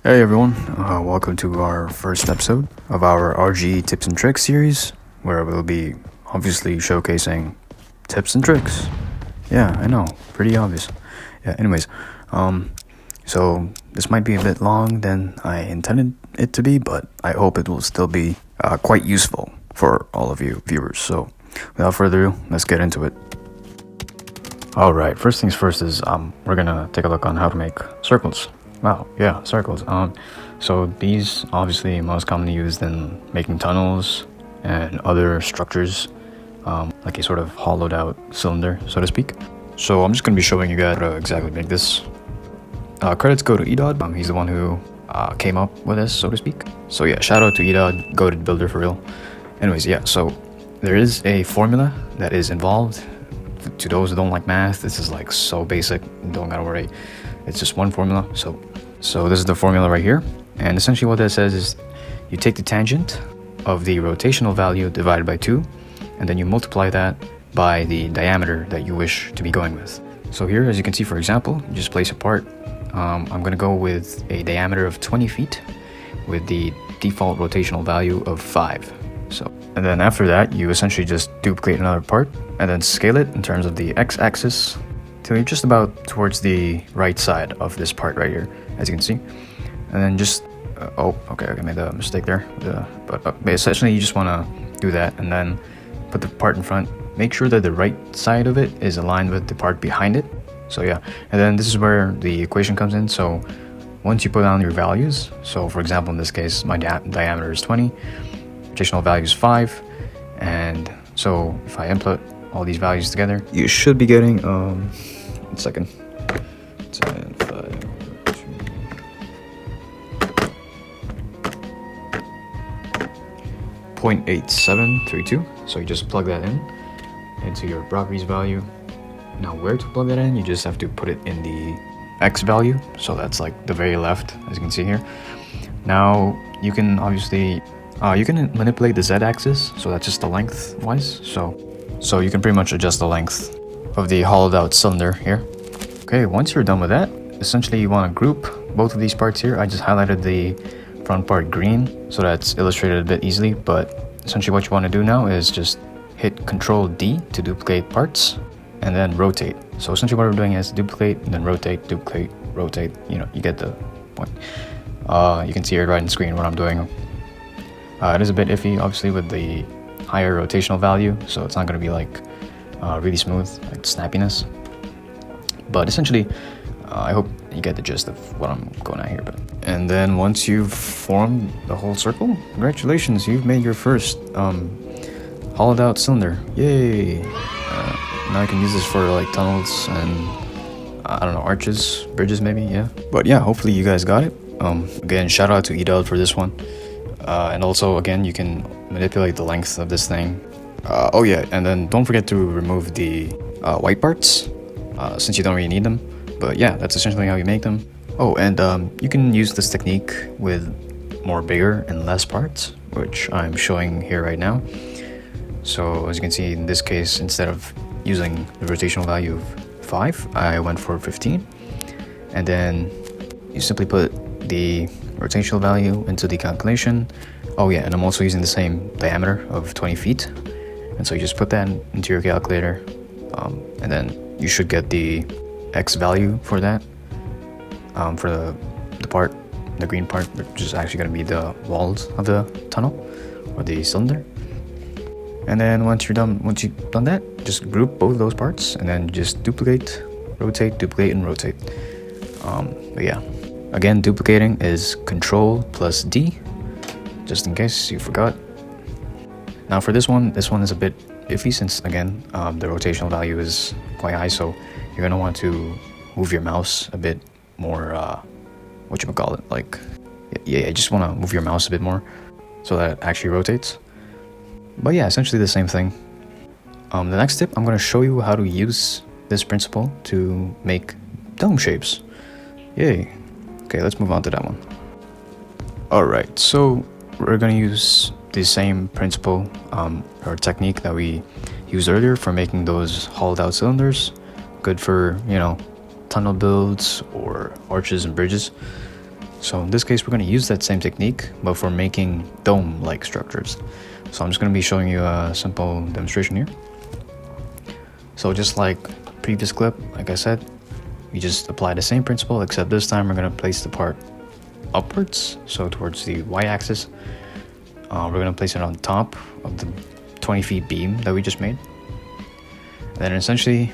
Hey everyone, welcome to our first episode of our RGE tips and tricks series, where we'll be obviously showcasing tips and tricks. Yeah, I know, pretty obvious. Yeah, anyways, so this might be a bit long than I intended it to be, but I hope it will still be quite useful for all of you viewers. So without further ado, let's get into it. Alright, first things first is we're gonna take a look on how to make circles. Wow, yeah, circles. So these obviously most commonly used in making tunnels and other structures, like a sort of hollowed out cylinder, so to speak. So I'm just going to be showing you guys how to exactly make this. Credits go to Edod. He's the one who came up with this, so to speak. So yeah, shout out to Edod, goated builder for real. Anyways, yeah, so there is a formula that is involved. To those who don't like math, this is like so basic, don't gotta worry. It's just one formula. So this is the formula right here, and essentially what that says is you take the tangent of the rotational value divided by 2, and then you multiply that by the diameter that you wish to be going with. So here, as you can see, for example, you just place a part. I'm gonna go with a diameter of 20 feet with the default rotational value of 5. And then after that, you essentially just duplicate another part and then scale it in terms of the x-axis till you're just about towards the right side of this part right here, as you can see. And then just okay, I made a mistake there. But essentially you just want to do that and then put the part in front. Make sure that the right side of it is aligned with the part behind it. So yeah, and then this is where the equation comes in. So once you put down your values, so for example in this case my diameter is 20, rotational value is 5, and so if I input all these values together, you should be getting 10, 5, 0.8732. So you just plug that in into your Brockby's value. Now where to plug that in, you just have to put it in the x value, so that's like the very left, as you can see here. Now you can obviously you can manipulate the z-axis, so that's just the length wise. So you can pretty much adjust the length of the hollowed out cylinder here. Okay, once you're done with that, essentially you want to group both of these parts here. I just highlighted the front part green, so that's illustrated a bit easily, but essentially what you want to do now is just hit Control D to duplicate parts and then rotate. So essentially what we're doing is duplicate and then rotate, duplicate, rotate, you get the point. You can see it right on the screen what I'm doing. It is a bit iffy, obviously, with the higher rotational value, so it's not going to be like really smooth, like snappiness. But essentially, I hope you get the gist of what I'm going at here. And then once you've formed the whole circle, congratulations, you've made your first hollowed out cylinder. Yay! Now I can use this for like tunnels and I don't know, arches, bridges maybe, yeah. But yeah, hopefully you guys got it. Again, shout out to Edod for this one. And also, again, you can manipulate the length of this thing. Oh yeah, and then don't forget to remove the white parts, since you don't really need them. But yeah, that's essentially how you make them. Oh, and you can use this technique with more bigger and less parts, which I'm showing here right now. So as you can see, in this case, instead of using the rotational value of 5, I went for 15. And then you simply put the rotational value into the calculation. Oh yeah, and I'm also using the same diameter of 20 feet, and so you just put that into your calculator, and then you should get the x value for that, for the part, the green part, which is actually going to be the walls of the tunnel or the cylinder. And then once you've done that, just group both of those parts and then just duplicate, rotate, duplicate, and rotate. But yeah, again, duplicating is Control plus D, just in case you forgot. Now for this one is a bit iffy since, again, the rotational value is quite high, so you're going to want to move your mouse a bit more, like, yeah, you just want to move your mouse a bit more so that it actually rotates. But yeah, essentially the same thing. The next tip, I'm going to show you how to use this principle to make dome shapes. Yay. Okay, let's move on to that one. Alright, so we're going to use the same principle or technique that we used earlier for making those hollowed out cylinders. Good for, tunnel builds or arches and bridges. So in this case, we're going to use that same technique, but for making dome-like structures. So I'm just going to be showing you a simple demonstration here. So just like previous clip, like I said, we just apply the same principle, except this time we're going to place the part upwards, so towards the y-axis. We're going to place it on top of the 20 feet beam that we just made. And then essentially,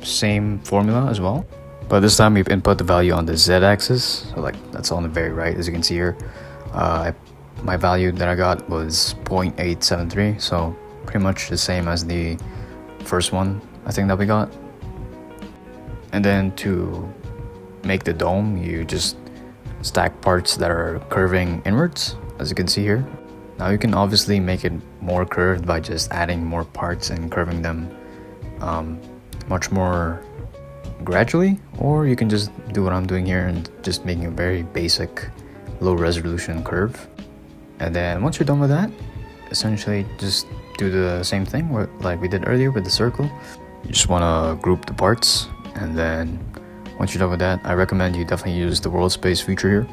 same formula as well. But this time we've input the value on the z-axis, so like that's on the very right, as you can see here. My value that I got was 0.873, so pretty much the same as the first one I think that we got. And then to make the dome, you just stack parts that are curving inwards, as you can see here. Now you can obviously make it more curved by just adding more parts and curving them much more gradually, or you can just do what I'm doing here and just making a very basic low resolution curve. And then once you're done with that, essentially just do the same thing like we did earlier with the circle. You just want to group the parts, and then once you're done with that, I recommend you definitely use the world space feature here.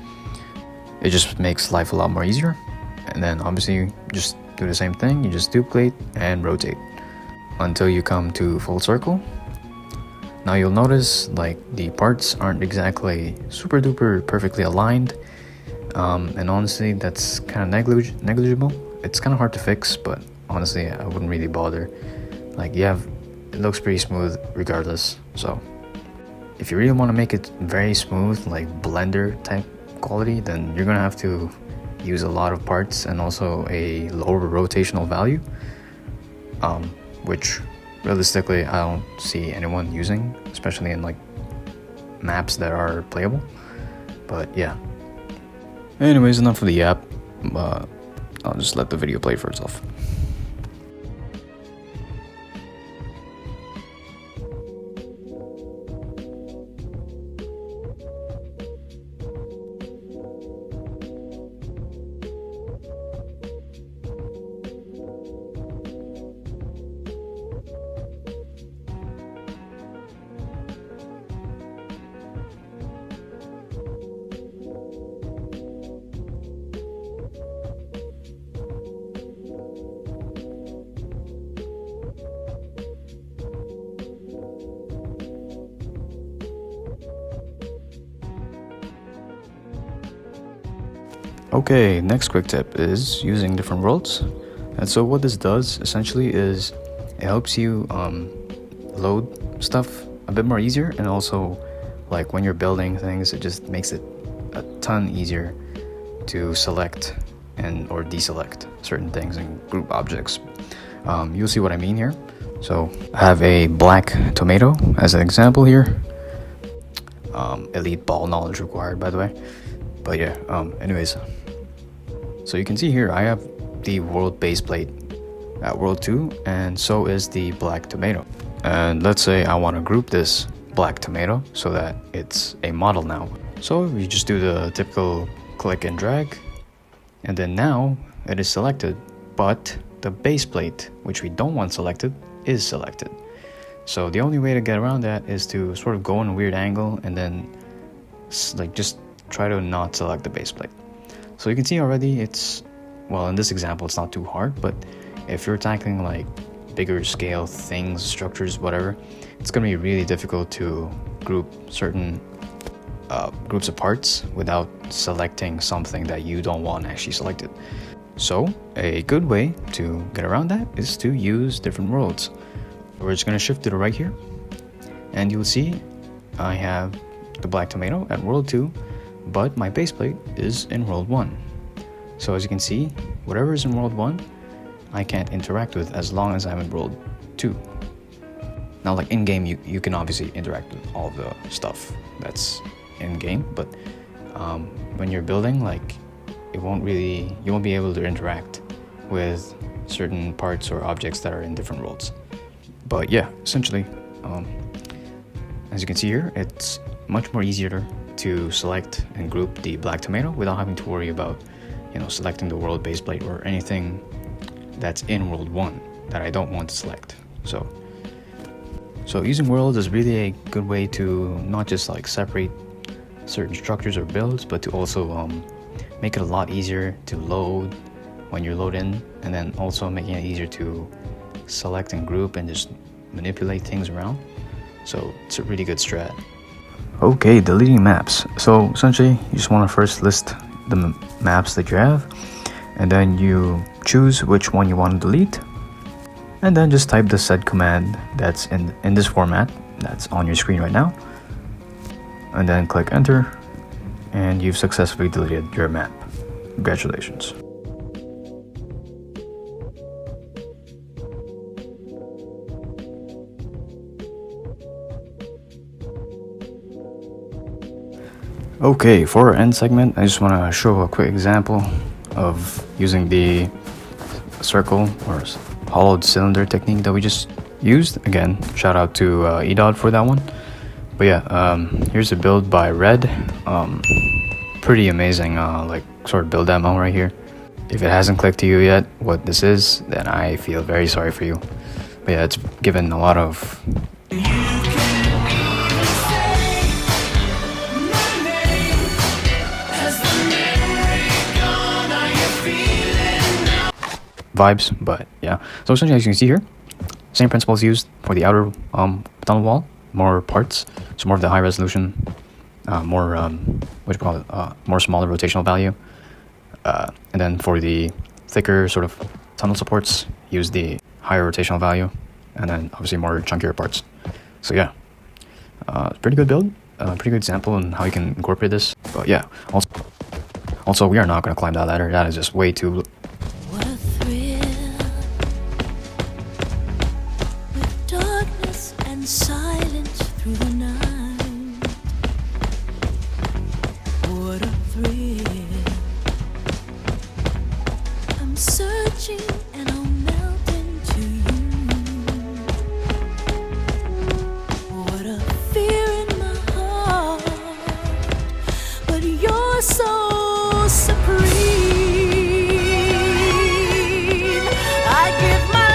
It just makes life a lot more easier. And then obviously you just do the same thing, you just duplicate and rotate until you come to full circle. Now you'll notice like the parts aren't exactly super duper perfectly aligned, and honestly that's kind of negligible. It's kind of hard to fix, but honestly I wouldn't really bother. Like it looks pretty smooth regardless. So if you really want to make it very smooth, like Blender type quality, then you're gonna have to use a lot of parts and also a lower rotational value, which realistically I don't see anyone using, especially in like maps that are playable. But yeah, anyways, enough of the app. I'll just let the video play for itself. Okay, next quick tip is using different worlds. And so what this does essentially is it helps you load stuff a bit more easier, and also like when you're building things, it just makes it a ton easier to select and or deselect certain things and group objects. You'll see what I mean here. So I have a black tomato as an example here. Elite ball knowledge required, by the way. But yeah, anyways, so you can see here I have the world base plate at world 2, and so is the black tomato. And let's say I want to group this black tomato so that it's a model now. So you just do the typical click and drag, and then now it is selected, but the base plate, which we don't want selected, is selected. So the only way to get around that is to sort of go in a weird angle and then like just try to not select the base plate. So you can see already it's, well, in this example it's not too hard, but if you're tackling like bigger scale things, structures, whatever, it's going to be really difficult to group certain groups of parts without selecting something that you don't want actually selected. So a good way to get around that is to use different worlds. We're just going to shift to the right here, and you'll see I have the black tomato at world 2, but my base plate is in world 1. So as you can see, whatever is in world 1 I can't interact with as long as I'm in world 2. Now like in game you can obviously interact with all the stuff that's in game, but when you're building, like you won't be able to interact with certain parts or objects that are in different worlds. But yeah, essentially as you can see here, it's much more easier to select and group the black tomato without having to worry about, you know, selecting the world base plate or anything that's in world 1 that I don't want to select. So using worlds is really a good way to not just like separate certain structures or builds, but to also make it a lot easier to load when you're loading, and then also making it easier to select and group and just manipulate things around. So it's a really good strat. Okay, deleting maps. So essentially you just want to first list the maps that you have, and then you choose which one you want to delete, and then just type the said command that's in this format that's on your screen right now, and then click enter, and you've successfully deleted your map. Congratulations. Okay, for our end segment, I just want to show a quick example of using the circle or hollowed cylinder technique that we just used. Again, shout out to EDOD for that one. But yeah, here's a build by Red. Pretty amazing, like sort of build demo right here. If it hasn't clicked to you yet what this is, then I feel very sorry for you. But yeah, it's given a lot of vibes, but yeah. So essentially, as you can see here, same principles used for the outer tunnel wall, more parts, so more of the high resolution, more more smaller rotational value, and then for the thicker sort of tunnel supports, use the higher rotational value, and then obviously more chunkier parts. So yeah, pretty good build, pretty good example on how you can incorporate this. But yeah, also we are not going to climb that ladder. That is just way too. Silence through the night. What a thrill. I'm searching and I'll melt into you. What a fear in my heart, but you're so supreme. I give my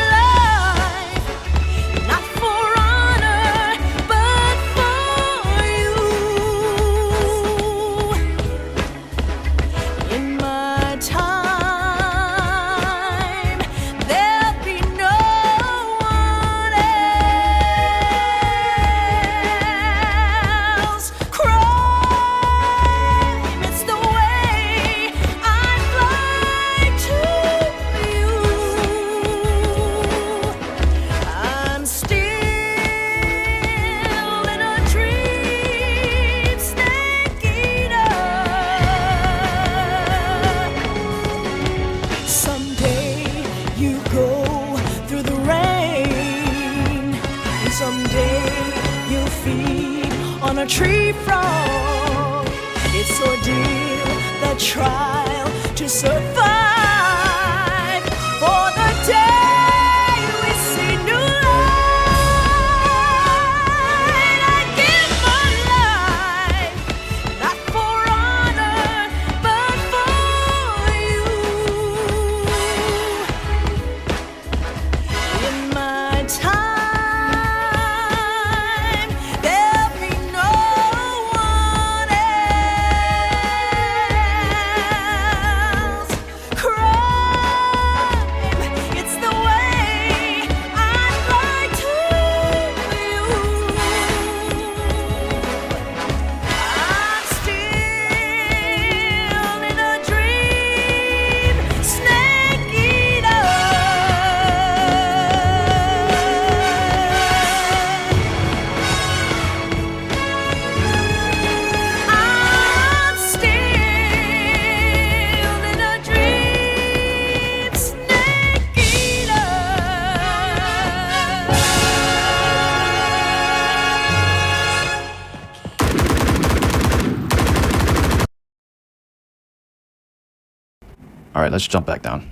on a tree frog. It's ordeal, the trial to survive. For the day we see new light, I give my life, not for honor, but for you. In my time, All right, let's jump back down.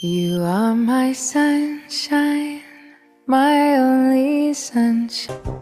You are my sunshine, my only sunshine.